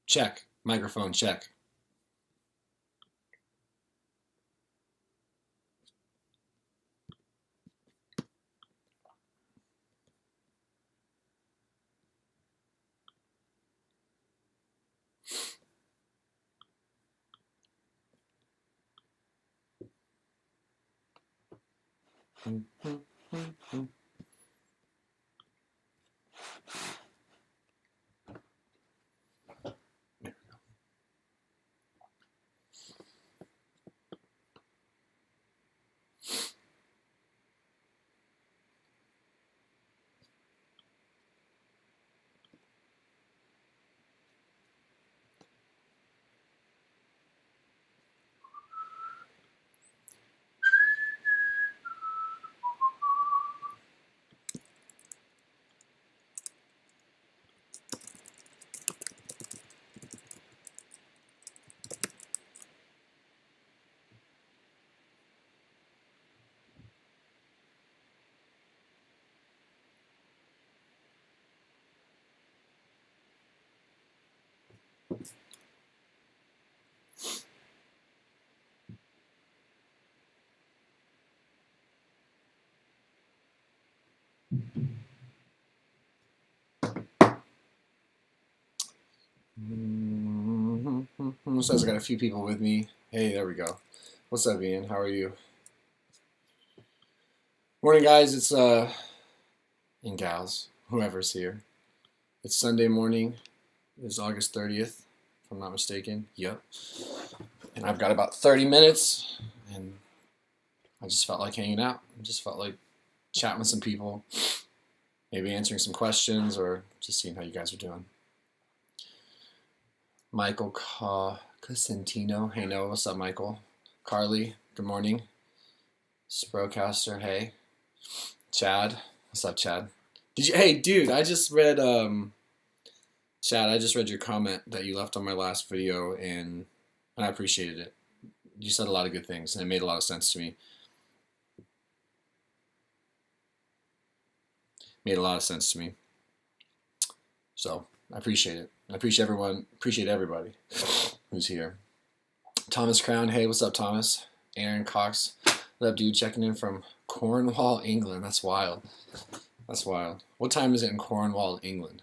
Check. Microphone check. It says I got a few people with me. Hey, there we go. What's up, Ian? How are you? Morning, guys. It's and gals, whoever's here. It's Sunday morning. It's August 30th, if I'm not mistaken. Yep. And I've got about 30 minutes, and I just felt like hanging out. I just felt like chatting with some people, maybe answering some questions, or just seeing how you guys are doing. Michael Cosentino, hey Noah, what's up, Michael? Carly, good morning. Sprocaster, hey. Chad, what's up, Chad? Hey, dude, I just read, Chad, I just read your comment that you left on my last video, and I appreciated it. You said a lot of good things, and it made a lot of sense to me. Made a lot of sense to me. So, I appreciate it. I appreciate everybody who's here. Thomas Crown, hey, what's up, Thomas? Aaron Cox, what up, dude? Checking in from Cornwall, England. That's wild. That's wild. What time is it in Cornwall, England?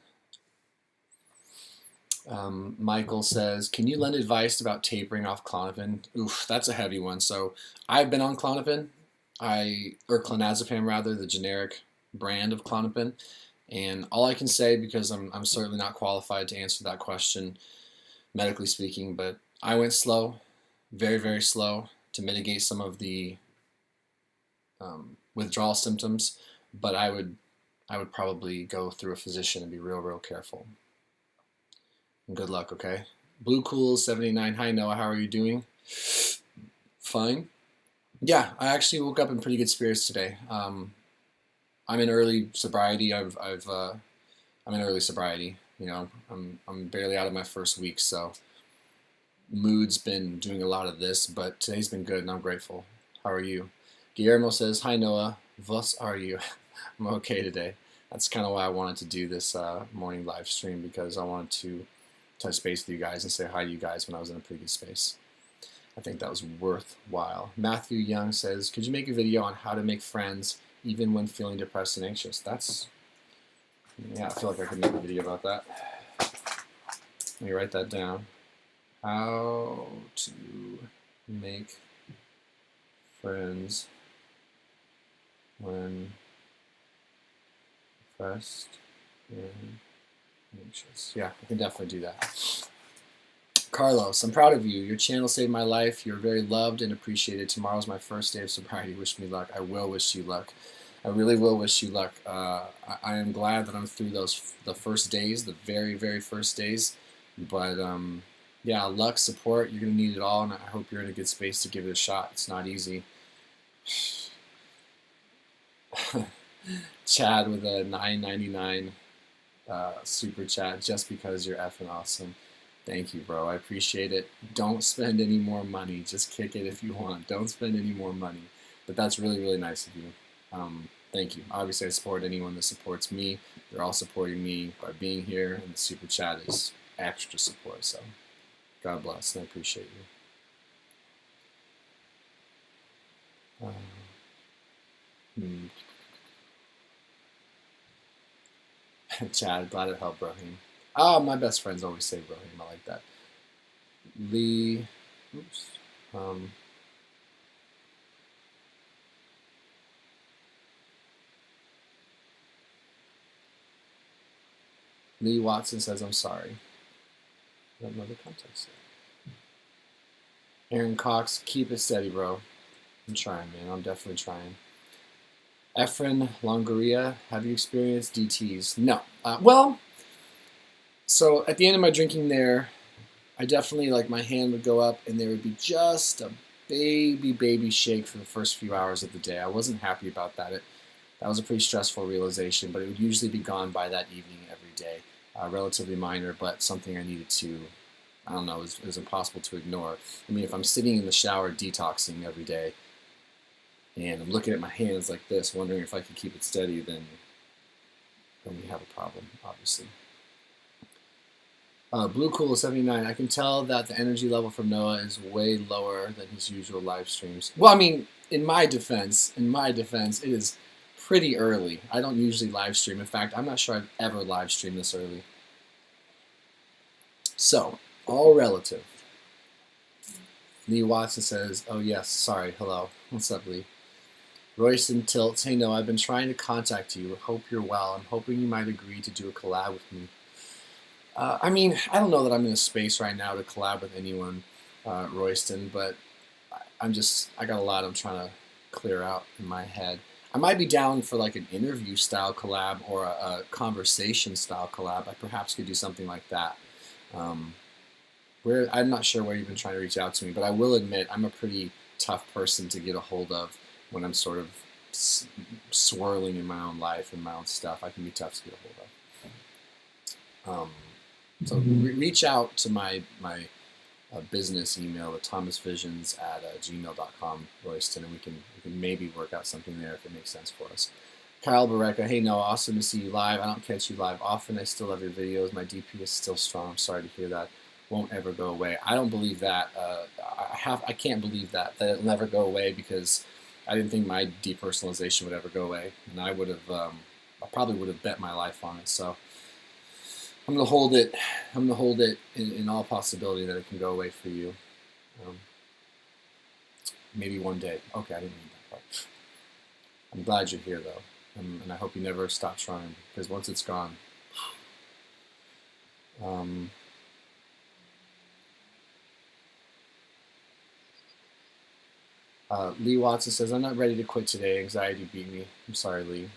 Michael says, can you lend advice about tapering off Klonopin? Oof, that's a heavy one. So I've been on Klonopin, or clonazepam rather, the generic brand of Klonopin. And all I can say, because I'm certainly not qualified to answer that question, medically speaking, but I went slow, very, very slow, to mitigate some of the withdrawal symptoms. But I would probably go through a physician and be real, real careful. And good luck, okay? Blue Cool 79. Hi Noah, how are you doing? Fine. Yeah, I actually woke up in pretty good spirits today. I'm in early sobriety. I'm in early sobriety. You know, I'm barely out of my first week, so mood's been doing a lot of this, but today's been good, and I'm grateful. How are you? Guillermo says, hi Noah, was are you? I'm okay today. That's kind of why I wanted to do this morning live stream, because I wanted to touch base with you guys and say hi to you guys when I was in a pretty good space. I think that was worthwhile. Matthew Young says, could you make a video on how to make friends even when feeling depressed and anxious? Yeah, I feel like I could make a video about that. Let me write that down. How to make friends when depressed and anxious. Yeah, I can definitely do that. Carlos, I'm proud of you. Your channel saved my life. You're very loved and appreciated. Tomorrow's my first day of sobriety. Wish me luck. I will wish you luck. I really will wish you luck. I am glad that I'm through the first days, the very, very first days. But yeah, luck, support, you're going to need it all, and I hope you're in a good space to give it a shot. It's not easy. Chad with a $9.99 super chat, just because you're effing awesome. Thank you, bro. I appreciate it. Don't spend any more money. Just kick it if you want. Don't spend any more money. But that's really, really nice of you. Thank you. Obviously, I support anyone that supports me. They're all supporting me by being here, and the super chat is extra support. So God bless, and I appreciate you. Chad, glad it helped, Brahim. Oh, my best friends always say Brahim. I like that. Lee, oops. Lee Watson says, I'm sorry. I don't know the context. Aaron Cox, keep it steady, bro. I'm trying, man. I'm definitely trying. Efren Longoria, have you experienced DTs? No. Well, so at the end of my drinking there, I definitely, like, my hand would go up and there would be just a baby shake for the first few hours of the day. I wasn't happy about that. That was a pretty stressful realization, but it would usually be gone by that evening every day. Relatively minor, but something I needed to, I don't know, it was impossible to ignore. I mean, if I'm sitting in the shower detoxing every day and I'm looking at my hands like this, wondering if I can keep it steady, then we have a problem, obviously. Blue Cool 79, I can tell that the energy level from Noah is way lower than his usual live streams. Well, I mean, in my defense, it is pretty early. I don't usually live stream. In fact, I'm not sure I've ever live streamed this early. So, all relative. Lee Watson says, oh yes, sorry, hello. What's up, Lee? Royston Tilts, hey no, I've been trying to contact you. Hope you're well. I'm hoping you might agree to do a collab with me. I mean, I don't know that I'm in a space right now to collab with anyone, Royston, but I got a lot I'm trying to clear out in my head. I might be down for like an interview style collab or a conversation style collab. I perhaps could do something like that. I'm not sure where you've been trying to reach out to me, but I will admit I'm a pretty tough person to get a hold of when I'm sort of swirling in my own life and my own stuff. I can be tough to get a hold of. So reach out to my business email at thomasvisions@gmail.com, Royston, and we can maybe work out something there if it makes sense for us. Kyle Bareka, hey Noah, awesome to see you live. I don't catch you live often. I still love your videos. My DP is still strong. I'm sorry to hear that. Won't ever go away. I don't believe that. I can't believe that it'll never go away, because I didn't think my depersonalization would ever go away, and I probably would have bet my life on it. So I'm gonna hold it. I'm gonna hold it in all possibility that it can go away for you. Maybe one day. Okay, I didn't mean that part. I'm glad you're here though, and I hope you never stop trying, because once it's gone. Lee Watson says, I'm not ready to quit today. Anxiety beat me. I'm sorry, Lee.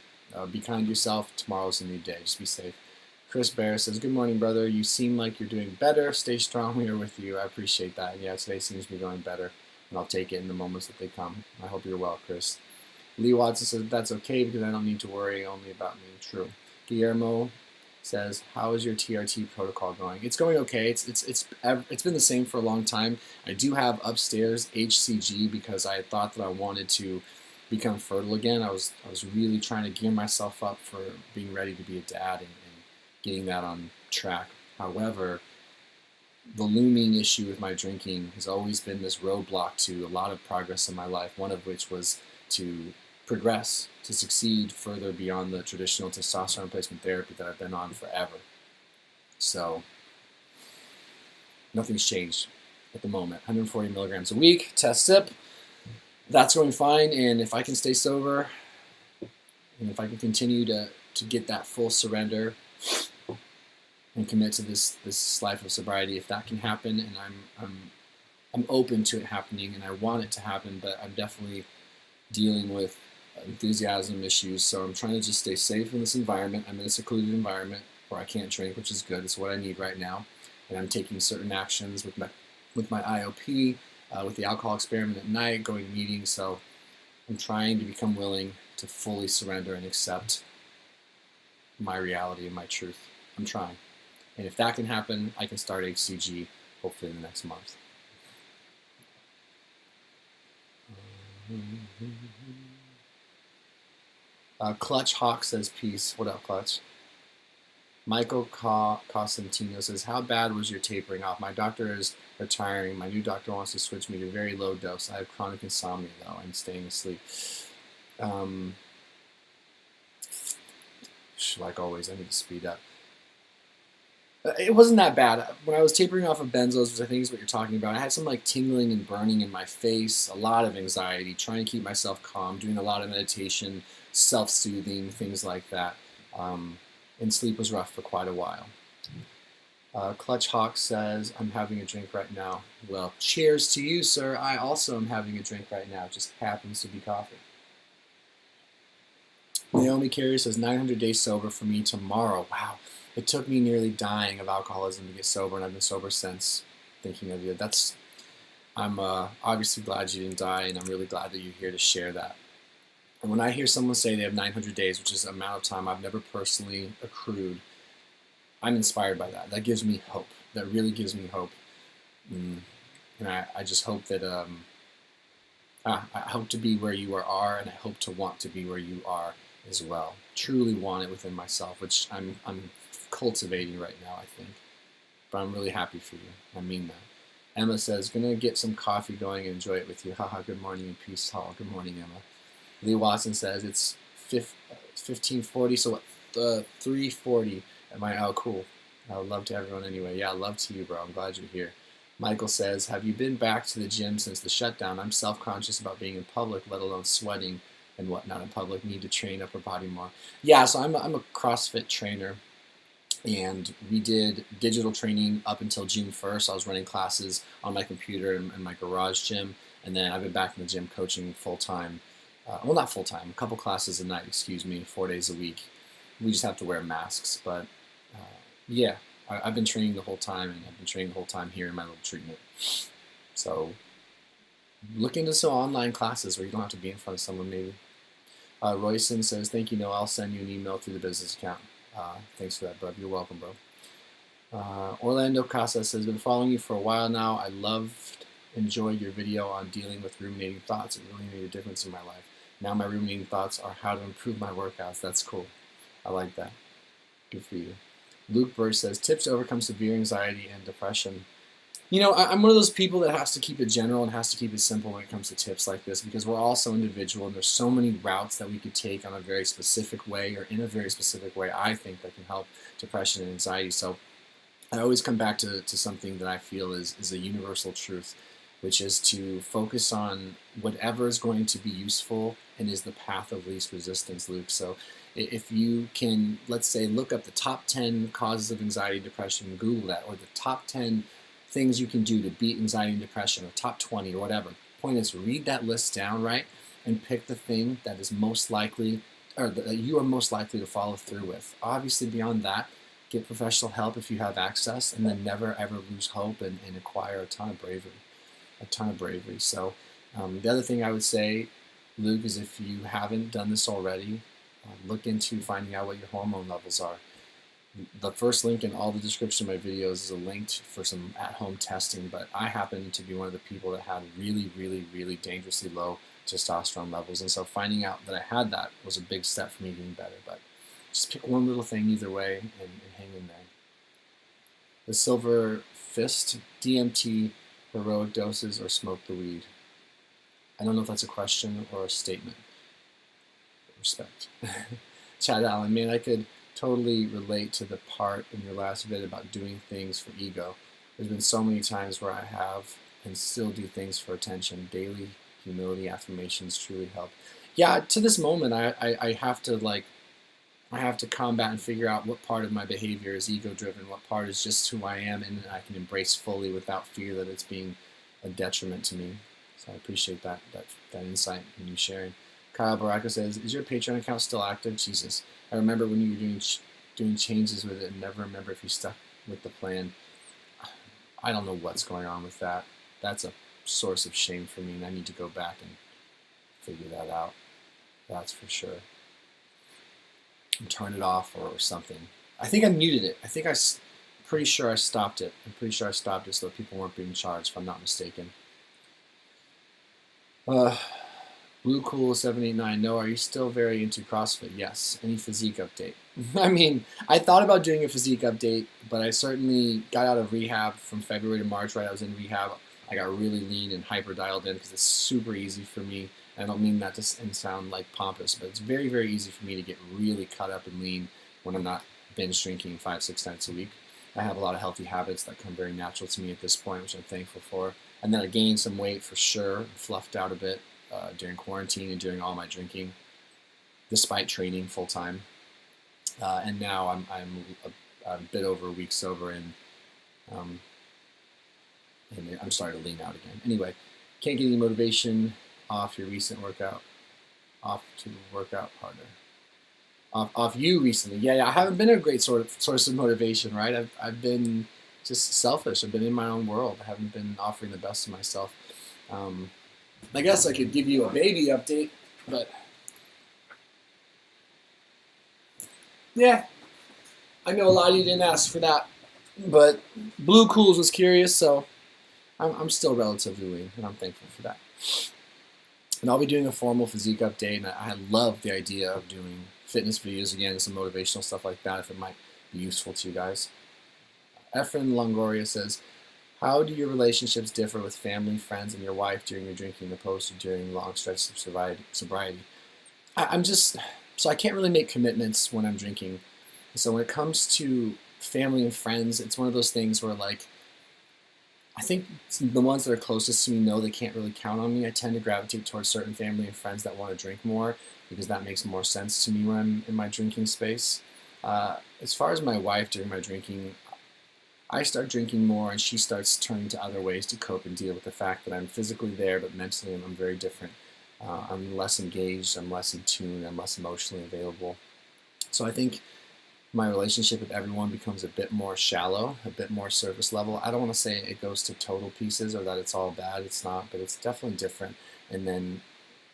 Be kind to yourself. Tomorrow's a new day. Just be safe. Chris Bear says, good morning, brother. You seem like you're doing better. Stay strong. We are with you. I appreciate that. Yeah, today seems to be going better, and I'll take it in the moments that they come. I hope you're well, Chris. Lee Watson says, that's okay, because I don't need to worry only about me. True. Guillermo says, how is your TRT protocol going? It's going okay. It's been the same for a long time. I do have upstairs HCG because I thought that I wanted to become fertile again. I was really trying to gear myself up for being ready to be a dad and getting that on track. However, the looming issue with my drinking has always been this roadblock to a lot of progress in my life, one of which was to progress, to succeed further beyond the traditional testosterone replacement therapy that I've been on forever. So nothing's changed at the moment. 140 milligrams a week, test sip. That's going fine, and if I can stay sober, and if I can continue to get that full surrender and commit to this life of sobriety, if that can happen, and I'm open to it happening, and I want it to happen, but I'm definitely dealing with enthusiasm issues, so I'm trying to just stay safe in this environment. I'm in a secluded environment where I can't drink, which is good. It's what I need right now, and I'm taking certain actions with my IOP, with the alcohol experiment at night, going to meetings. So I'm trying to become willing to fully surrender and accept my reality and my truth. I'm trying, and if that can happen, I can start HCG hopefully in the next month. Clutch Hawk says peace. What up, Clutch? Michael Cosentino says, how bad was your tapering off? My doctor is retiring. My new doctor wants to switch me to very low dose. I have chronic insomnia, though. I'm staying asleep. Like always, I need to speed up. It wasn't that bad. When I was tapering off of benzos, which I think is what you're talking about, I had some like tingling and burning in my face, a lot of anxiety, trying to keep myself calm, doing a lot of meditation, self-soothing, things like that. And sleep was rough for quite a while. Clutch Hawk says, I'm having a drink right now. Well, cheers to you, sir. I also am having a drink right now. It just happens to be coffee. Naomi Carey says, 900 days sober for me tomorrow. Wow. It took me nearly dying of alcoholism to get sober, and I've been sober since. Thinking of you. I'm obviously glad you didn't die, and I'm really glad that you're here to share that. And when I hear someone say they have 900 days, which is an amount of time I've never personally accrued, I'm inspired by that. That gives me hope. That really gives me hope. And I just hope that I hope to be where you are, and I hope to want to be where you are as well. Truly want it within myself, which I'm cultivating right now, I think. But I'm really happy for you. I mean that. Emma says, gonna get some coffee going and enjoy it with you. Haha, good morning and peace. Hall. Good morning, Emma. Lee Watson says, it's 15:40, so what, 3:40. Oh, cool. Love to everyone anyway. Yeah, love to you, bro. I'm glad you're here. Michael says, have you been back to the gym since the shutdown? I'm self-conscious about being in public, let alone sweating and whatnot in public. Need to train upper body more. Yeah, so I'm a CrossFit trainer, and we did digital training up until June 1st. I was running classes on my computer in my garage gym, and then I've been back in the gym coaching full-time. Well, not full-time, a couple classes a night, 4 days a week. We just have to wear masks, but yeah, I've been training the whole time, and I've been training the whole time here in my little treatment. So look into some online classes where you don't have to be in front of someone, maybe. Royson says, thank you, Noah. I'll send you an email through the business account. Thanks for that, bro. You're welcome, bro. Orlando Casa says, been following you for a while now. I enjoyed your video on dealing with ruminating thoughts. It really made a difference in my life. Now my ruminating thoughts are how to improve my workouts. That's cool. I like that. Good for you. Luke Birch says, tips to overcome severe anxiety and depression. You know, I'm one of those people that has to keep it general and has to keep it simple when it comes to tips like this, because we're all so individual, and there's so many routes that we could take on a very specific way, or in a very specific way, I think, that can help depression and anxiety. So I always come back to something that I feel is a universal truth, which is to focus on whatever is going to be useful and is the path of least resistance, Luke. So if you can, let's say, look up the top 10 causes of anxiety and depression, Google that, or the top 10 things you can do to beat anxiety and depression, or top 20 or whatever. The point is, read that list down, right, and pick the thing that is most likely, or that you are most likely to follow through with. Obviously, beyond that, get professional help if you have access, and then never ever lose hope and acquire a ton of bravery. So the other thing I would say, Luke, is if you haven't done this already, look into finding out what your hormone levels are. The first link in all the description of my videos is a link for some at-home testing, but I happen to be one of the people that had really, really, really dangerously low testosterone levels, and so finding out that I had that was a big step for me getting better. But just pick one little thing either way and hang in there. The Silver Fist, DMT, heroic doses, or smoke the weed? I don't know if that's a question or a statement. Respect. Chad Allen, man, I could totally relate to the part in your last vid about doing things for ego. There's been so many times where I have and still do things for attention. Daily humility affirmations truly help. Yeah, to this moment, I have to combat and figure out what part of my behavior is ego-driven, what part is just who I am, and I can embrace fully without fear that it's being a detriment to me. So I appreciate that insight and you sharing. Kyle Baraka says, is your Patreon account still active? Jesus. I remember when you were doing changes with it and never remember if you stuck with the plan. I don't know what's going on with that. That's a source of shame for me, and I need to go back and figure that out. That's for sure. And turn it off or something. I think I muted it. Pretty sure I stopped it. I'm pretty sure I stopped it so that people weren't being charged, if I'm not mistaken. Blue Cool 789. No, are you still very into CrossFit? Yes. Any physique update? I mean, I thought about doing a physique update, but I certainly got out of rehab from February to March. Right, I was in rehab. I got really lean and hyper dialed in because it's super easy for me. And I don't mean that to sound like pompous, but it's very, very easy for me to get really cut up and lean when I'm not binge drinking 5-6 nights a week. I have a lot of healthy habits that come very natural to me at this point, which I'm thankful for. And then I gained some weight for sure, fluffed out a bit during quarantine and during all my drinking, despite training full time. And now I'm a bit over a week sober, and I'm starting to lean out again. Anyway, can't get any motivation off your recent workout. Off to work out harder. Off you recently. Yeah, I haven't been a great source of motivation, right? I've been just selfish. I've been in my own world. I haven't been offering the best of myself. I guess I could give you a baby update, but yeah, I know a lot of you didn't ask for that, but Blue Cools was curious, so I'm still relatively lean, and I'm thankful for that. And I'll be doing a formal physique update, and I love the idea of doing fitness videos again and some motivational stuff like that if it might be useful to you guys. Efren Longoria says, how do your relationships differ with family, friends, and your wife during your drinking opposed to during long stretches of sobriety? So I can't really make commitments when I'm drinking. So when it comes to family and friends, it's one of those things where, like, I think the ones that are closest to me know they can't really count on me. I tend to gravitate towards certain family and friends that want to drink more because that makes more sense to me when I'm in my drinking space. As far as my wife during my drinking, I start drinking more and she starts turning to other ways to cope and deal with the fact that I'm physically there, but mentally I'm very different. I'm less engaged, I'm less in tune, I'm less emotionally available. So I think my relationship with everyone becomes a bit more shallow, a bit more surface level. I don't want to say it goes to total pieces or that it's all bad. It's not, but it's definitely different. And then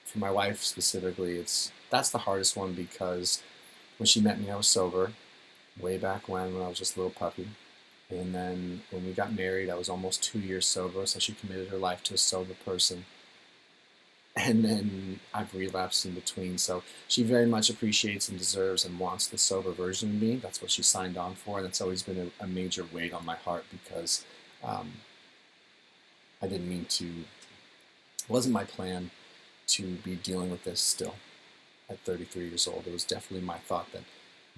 for my wife specifically, that's the hardest one because when she met me, I was sober, way back when I was just a little puppy. And then when we got married, I was almost 2 years sober, so she committed her life to a sober person. And then I've relapsed in between, so she very much appreciates and deserves and wants the sober version of me. That's what she signed on for, and it's always been a major weight on my heart because I didn't mean to, it wasn't my plan to be dealing with this still at 33 years old. It was definitely my thought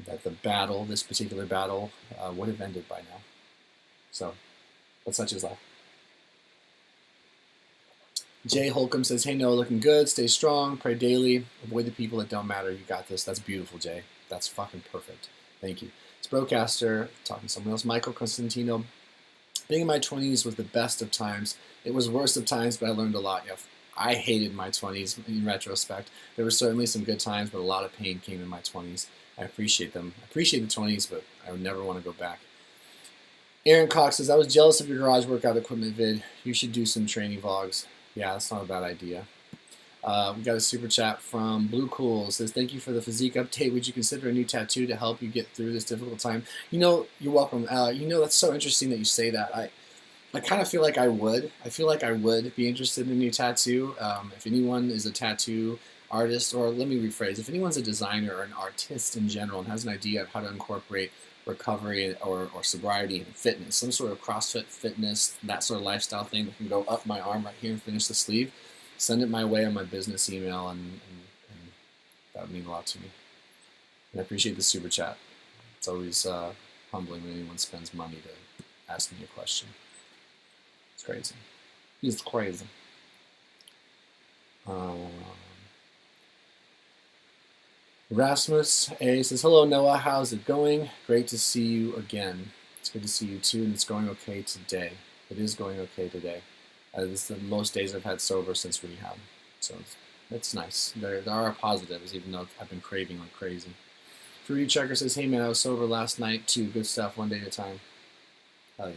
that the battle, this particular battle, would have ended by now. So, but such is life. Jay Holcomb says, hey, Noah, looking good. Stay strong. Pray daily. Avoid the people that don't matter. You got this. That's beautiful, Jay. That's fucking perfect. Thank you. It's Broadcaster, talking to someone else. Michael Constantino. Being in my 20s was the best of times. It was worst of times, but I learned a lot. Yeah, I hated my 20s in retrospect. There were certainly some good times, but a lot of pain came in my 20s. I appreciate them. I appreciate the 20s, but I would never want to go back. Aaron Cox says, I was jealous of your garage workout equipment vid. You should do some training vlogs. Yeah, that's not a bad idea. We got a super chat from Blue Cool. It says, thank you for the physique update. Would you consider a new tattoo to help you get through this difficult time? You know, you're welcome. You know, that's so interesting that you say that. I kind of feel like I would. I feel like I would be interested in a new tattoo. If anyone is a tattoo artist, or let me rephrase, if anyone's a designer or an artist in general and has an idea of how to incorporate recovery or sobriety and fitness, some sort of CrossFit fitness, that sort of lifestyle thing that can go up my arm right here and finish the sleeve, send it my way on my business email, and that would mean a lot to me. And I appreciate the super chat. It's always humbling when anyone spends money to ask me a question. It's crazy. It's crazy. Rasmus A says, hello, Noah. How's it going? Great to see you again. It's good to see you too, and it's going okay today. It is going okay today. This is the most days I've had sober since rehab. So it's nice. There are positives, even though I've been craving like crazy. Fruity Checker says, hey man, I was sober last night too. Good stuff, one day at a time. Hell yeah.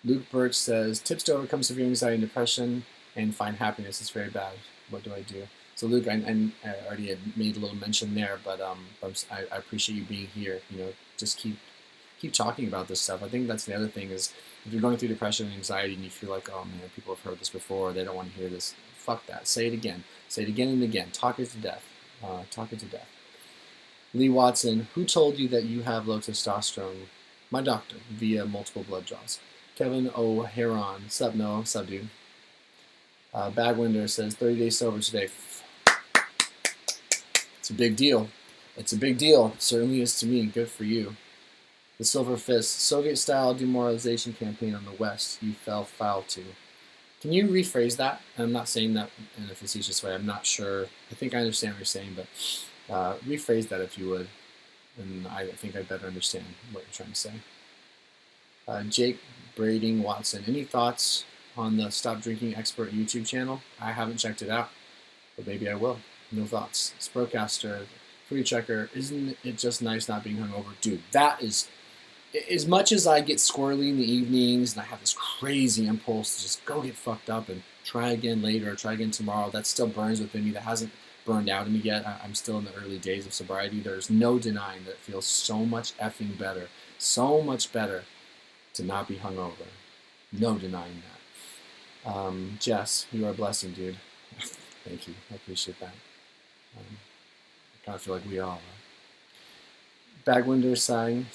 Luke Birch says, tips to overcome severe anxiety and depression and find happiness is very bad. What do I do? So Luke, I already had made a little mention there, but I appreciate you being here. You know, just keep keep talking about this stuff. I think that's the other thing is if you're going through depression and anxiety and you feel like, oh man, people have heard this before, they don't want to hear this. Fuck that. Say it again. Say it again and again. Talk it to death. Talk it to death. Lee Watson, who told you that you have low testosterone? My doctor, via multiple blood draws. Kevin O'Haron, sup no, sup dude. Bagwinder says 30 days sober today. It's a big deal. It's a big deal. It certainly is to me. Good for you. The Silver Fist, Soviet-style demoralization campaign on the West. You fell foul to. Can you rephrase that? I'm not saying that in a facetious way. I'm not sure. I think I understand what you're saying, but rephrase that if you would, and I think I better understand what you're trying to say. Jake Brading Watson, any thoughts on the Stop Drinking Expert YouTube channel? I haven't checked it out, but maybe I will. No thoughts. Sprocaster, Free Checker, isn't it just nice not being hungover? Dude, that is, as much as I get squirrely in the evenings and I have this crazy impulse to just go get fucked up and try again later or try again tomorrow, that still burns within me. That hasn't burned out of me yet. I'm still in the early days of sobriety. There's no denying that it feels so much effing better, so much better to not be hungover. No denying that. Jess, you are a blessing, dude. Thank you. I appreciate that. I kind of feel like we all are. Bagwinder sign.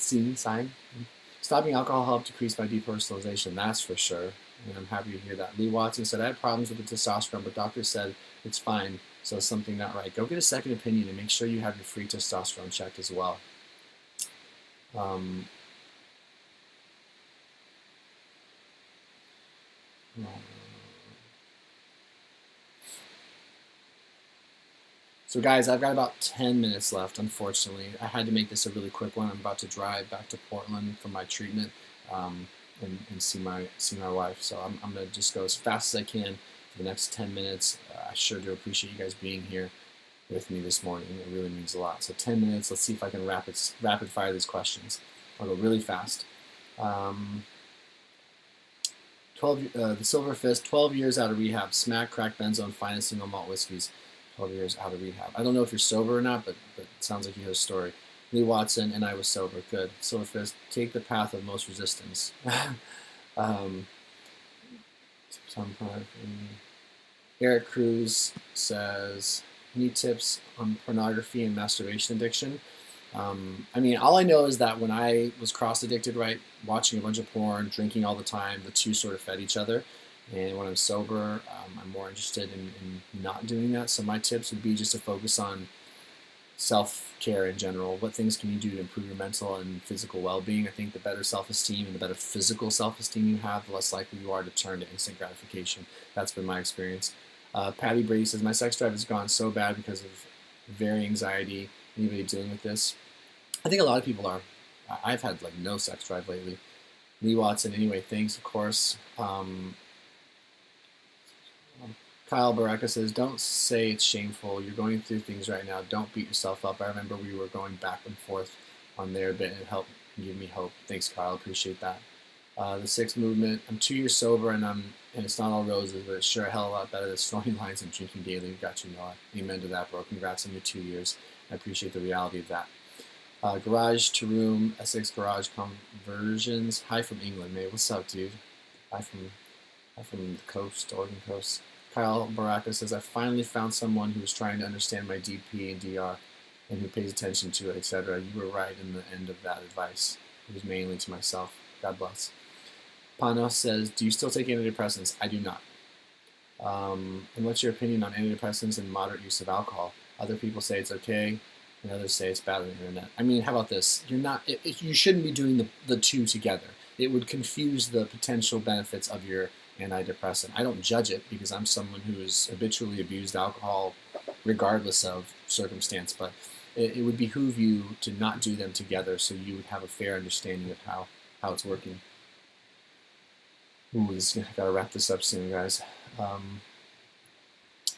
Stopping alcohol helped decrease my depersonalization, that's for sure. And I'm happy to hear that. Lee Watson said, I had problems with the testosterone, but doctor said it's fine, so it's something not right. Go get a second opinion and make sure you have your free testosterone checked as well. So guys, I've got about 10 minutes left, unfortunately. I had to make this a really quick one. I'm about to drive back to Portland for my treatment and see my wife. So I'm going to just go as fast as I can for the next 10 minutes. I sure do appreciate you guys being here with me this morning. It really means a lot. So 10 minutes, let's see if I can rapid fire these questions. I'll go really fast. The Silver Fist, 12 years out of rehab, smack, crack, benzone, finest single malt whiskeys. 12 years out of rehab. I don't know if you're sober or not, but it sounds like you have a story. Lee Watson, and I was sober. Good. Silver Fist, take the path of most resistance. Eric Cruz says, any tips on pornography and masturbation addiction? I mean, all I know is that when I was cross-addicted, right, watching a bunch of porn, drinking all the time, the two sort of fed each other. And when I'm sober, I'm more interested in not doing that. So my tips would be just to focus on self-care in general. What things can you do to improve your mental and physical well-being? I think the better self-esteem and the better physical self-esteem you have, the less likely you are to turn to instant gratification. That's been my experience. Patty Brady says, my sex drive has gone so bad because of very anxiety. Anybody dealing with this? I think a lot of people are. I've had like no sex drive lately. Lee Watson, anyway, thanks, of course. Kyle Baraka says, don't say it's shameful. You're going through things right now. Don't beat yourself up. I remember we were going back and forth on there a bit, and it helped give me hope. Thanks, Kyle. Appreciate that. The Sixth Movement. I'm 2 years sober, and it's not all roses, but it's sure a hell of a lot better than snoring lines and drinking daily. Got you, Noah. Amen to that, bro. Congrats on your 2 years. I appreciate the reality of that. Garage to Room, Essex Garage Conversions. Hi from England, mate. What's up, dude? Hi from the coast, Oregon coast. Kyle Baraka says, I finally found someone who is trying to understand my DP and DR and who pays attention to it, etc. You were right in the end of that advice. It was mainly to myself. God bless. Pano says, do you still take antidepressants? I do not. And what's your opinion on antidepressants and moderate use of alcohol? Other people say it's okay, and others say it's bad on the internet. I mean, how about this? You shouldn't be doing the two together. It would confuse the potential benefits of your antidepressant. I don't judge it because I'm someone who has habitually abused alcohol regardless of circumstance, but it would behoove you to not do them together so you would have a fair understanding of how it's working. Ooh, I gotta wrap this up soon, guys.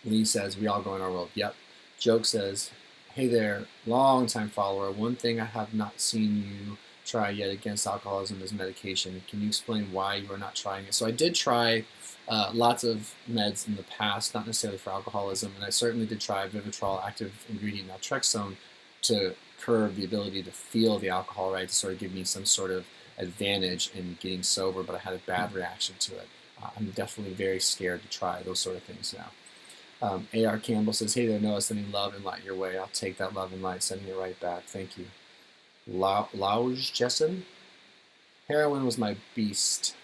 Lee says, we all go in our world. Yep. Joke says, hey there, long-time follower. One thing I have not seen you try yet against alcoholism is medication. Can you explain why you are not trying it? So I did try lots of meds in the past, not necessarily for alcoholism, and I certainly did try VIVITROL, active ingredient naltrexone, to curb the ability to feel the alcohol, right, to sort of give me some sort of advantage in getting sober, but I had a bad reaction to it. I'm definitely very scared to try those sort of things now. A.R. Campbell says, hey there, Noah, sending love and light your way. I'll take that love and light, sending it right back. Thank you. Lauge Jessen, heroin was my beast.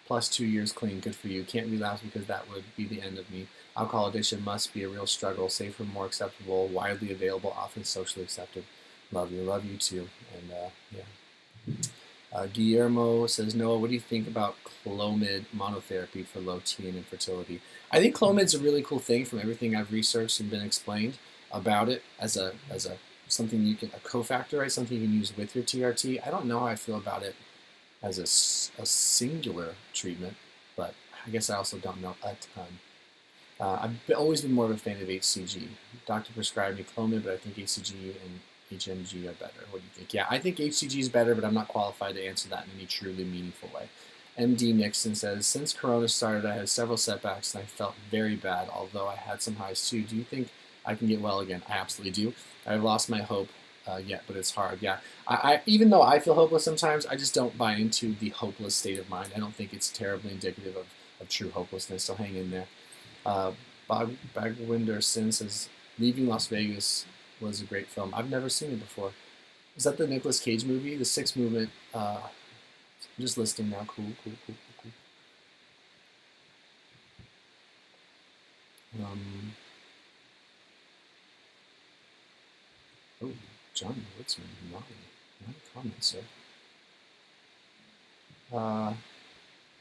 Plus 2 years clean, good for you. Can't relapse because that would be the end of me. Alcohol addiction must be a real struggle, safer, more acceptable, widely available, often socially accepted. Love you too. And yeah. Guillermo says, Noah, what do you think about Clomid monotherapy for low T and infertility? I think Clomid's a really cool thing from everything I've researched and been explained about it as a something you can, a cofactor, right? Something you can use with your TRT. I don't know how I feel about it as a singular treatment, but I guess I also don't know a ton. I've always been more of a fan of HCG. Doctor prescribed me Clomid, but I think HCG and HMG are better. What do you think? Yeah, I think HCG is better, but I'm not qualified to answer that in any truly meaningful way. MD Nixon says, since Corona started, I had several setbacks and I felt very bad, although I had some highs too. Do you think I can get well again? I absolutely do. I've lost my hope yet, but it's hard. Yeah, I even though I feel hopeless sometimes, I just don't buy into the hopeless state of mind. I don't think it's terribly indicative of true hopelessness, so hang in there. Bagwinder Sin says, Leaving Las Vegas was a great film. I've never seen it before. Is that the Nicolas Cage movie? The Sixth Movement. I'm just listing now. Cool. Oh, John Woodsman, not a comment, sir.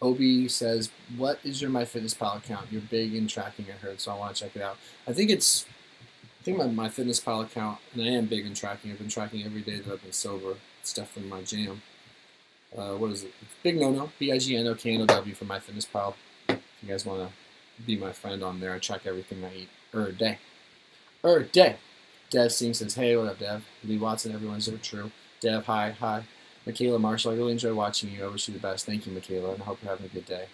Obi says, what is your MyFitnessPal account? You're big in tracking, I heard, so I want to check it out. I think my MyFitnessPal account, and I am big in tracking. I've been tracking every day that I've been sober. It's definitely my jam. What is it? It's bignoknow, BIGNOKNOW for MyFitnessPal. If you guys want to be my friend on there, I track everything I eat. Day. Dev Singh says, hey, what up, Dev? Lee Watson, everyone's so true. Dev, hi. Michaela Marshall, I really enjoy watching you. I wish you the best. Thank you, Michaela, and I hope you're having a good day.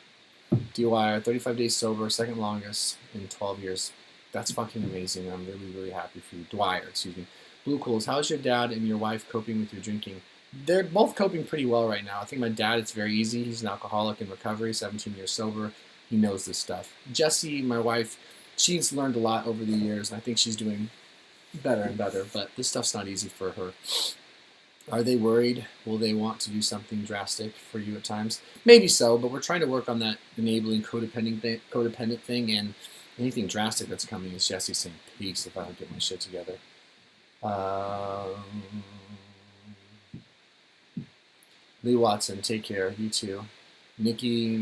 DY, 35 days sober, second longest in 12 years. That's fucking amazing. I'm really, really happy for you. Dwyer, excuse me. Blue Cools, how's your dad and your wife coping with your drinking? They're both coping pretty well right now. I think my dad, it's very easy. He's an alcoholic in recovery, 17 years sober. He knows this stuff. Jessie, my wife, she's learned a lot over the years, and I think she's doing better and better, but this stuff's not easy for her. Are they worried? Will they want to do something drastic for you at times? Maybe so, but we're trying to work on that enabling codependent thing, and anything drastic that's coming is Jesse saying, peace if I don't get my shit together. Lee Watson, take care. You too. Nikki,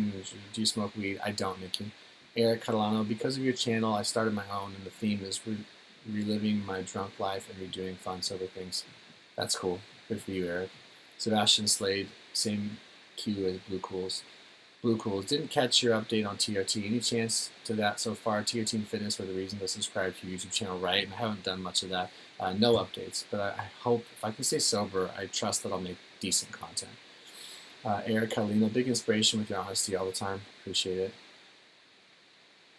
do you smoke weed? I don't, Nikki. Eric Catalano, because of your channel, I started my own, and the theme is reliving my drunk life and redoing fun sober things. That's cool. Good for you, Eric. Sebastian Slade, same cue as Blue Cools. Blue Cools, didn't catch your update on TRT. Any chance to that so far? TRT and Fitness were the reason to subscribe to your YouTube channel, right? And I haven't done much of that. No updates, but I hope, if I can stay sober, I trust that I'll make decent content. Eric Catalano, big inspiration with your honesty all the time. Appreciate it.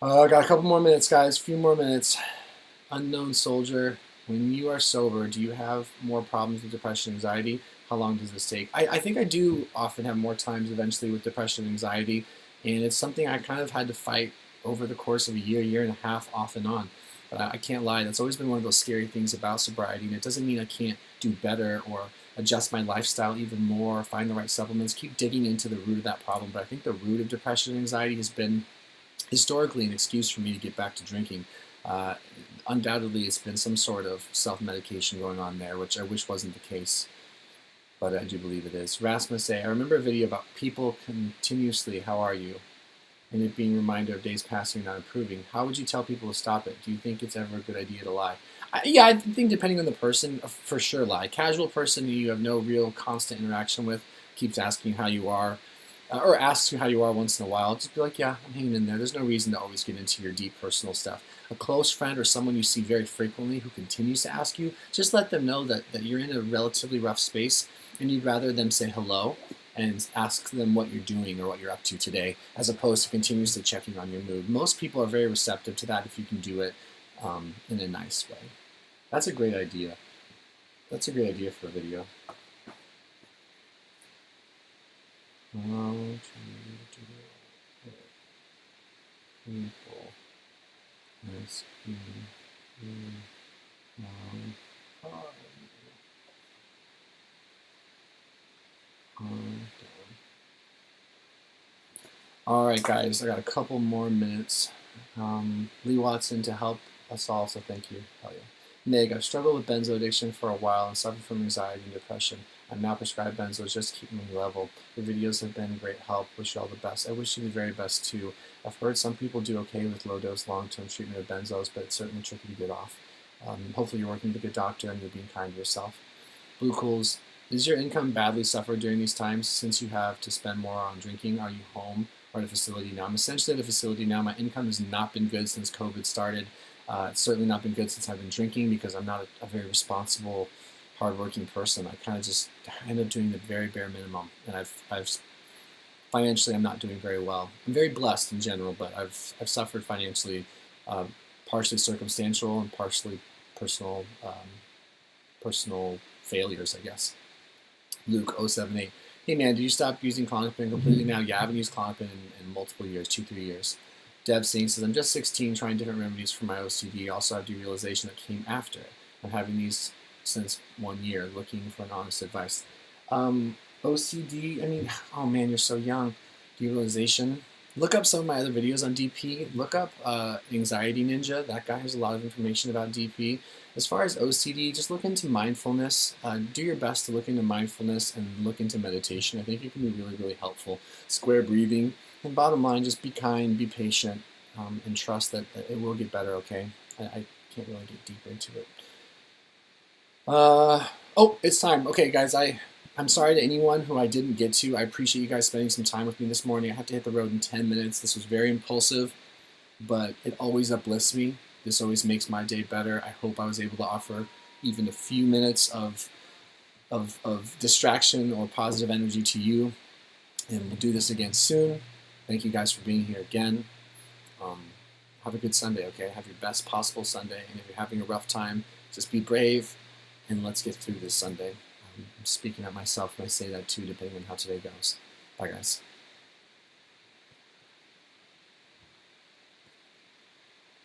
I got a couple more minutes, guys. A few more minutes. Unknown Soldier, when you are sober, do you have more problems with depression and anxiety? How long does this take? I think I do often have more times eventually with depression and anxiety, and it's something I kind of had to fight over the course of a year and a half off and on. But I can't lie, that's always been one of those scary things about sobriety, and it doesn't mean I can't do better or adjust my lifestyle even more, find the right supplements, keep digging into the root of that problem. But I think the root of depression and anxiety has been historically an excuse for me to get back to drinking. Undoubtedly, it's been some sort of self-medication going on there, which I wish wasn't the case, but I do believe it is. Rasmus say, I remember a video about people continuously, how are you? And it being a reminder of days passing and not improving. How would you tell people to stop it? Do you think it's ever a good idea to lie? Yeah, I think depending on the person, for sure lie. Casual person who you have no real constant interaction with keeps asking how you are, or asks you how you are once in a while. Just be like, yeah, I'm hanging in there. There's no reason to always get into your deep personal stuff. A close friend or someone you see very frequently who continues to ask you, just let them know that you're in a relatively rough space and you'd rather them say hello and ask them what you're doing or what you're up to today, as opposed to continuously checking on your mood. Most people are very receptive to that if you can do it in a nice way. That's a great idea. That's a great idea for a video. All right, guys, I got a couple more minutes. Lee Watson to help us all, so thank you. Hell yeah. Nig, I've struggled with benzo addiction for a while and suffered from anxiety and depression. I'm now prescribed benzos just to keep me level. Your videos have been great help. Wish you all the best. I wish you the very best too. I've heard some people do okay with low-dose long-term treatment of benzos, but it's certainly tricky to get off. Hopefully you're working with a good doctor and you're being kind to yourself. Blue Cools, is your income badly suffered during these times since you have to spend more on drinking? Are you home or at a facility now? I'm essentially at a facility now. My income has not been good since COVID started. It's certainly not been good since I've been drinking because I'm not a very responsible, hardworking person. I kind of just end up doing the very bare minimum, and I've financially I'm not doing very well. I'm very blessed in general, but I've suffered financially, partially circumstantial and partially personal failures, I guess. Luke 078. Hey man, did you stop using Klonopin completely now? Yeah, I haven't used Klonopin in multiple years, 2-3 years. Deb Singh says, I'm just 16 trying different remedies for my OCD. Also have derealization that came after. I'm having these since 1 year, looking for an honest advice. OCD, I mean, oh man, you're so young. Derealization. Look up some of my other videos on DP. Look up Anxiety Ninja. That guy has a lot of information about DP. As far as OCD, just look into mindfulness. Do your best to look into mindfulness and look into meditation. I think it can be really, really helpful. Square breathing. And bottom line, just be kind, be patient, and trust that it will get better, okay? I can't really get deeper into it. Oh, it's time. Okay, guys, I'm sorry to anyone who I didn't get to. I appreciate you guys spending some time with me this morning. I have to hit the road in 10 minutes. This was very impulsive, but it always uplifts me. This always makes my day better. I hope I was able to offer even a few minutes of distraction or positive energy to you. And we'll do this again soon. Thank you guys for being here again. Have a good Sunday, okay? Have your best possible Sunday. And if you're having a rough time, just be brave and let's get through this Sunday. I'm speaking at myself when I say that too, depending on how today goes. Bye, guys.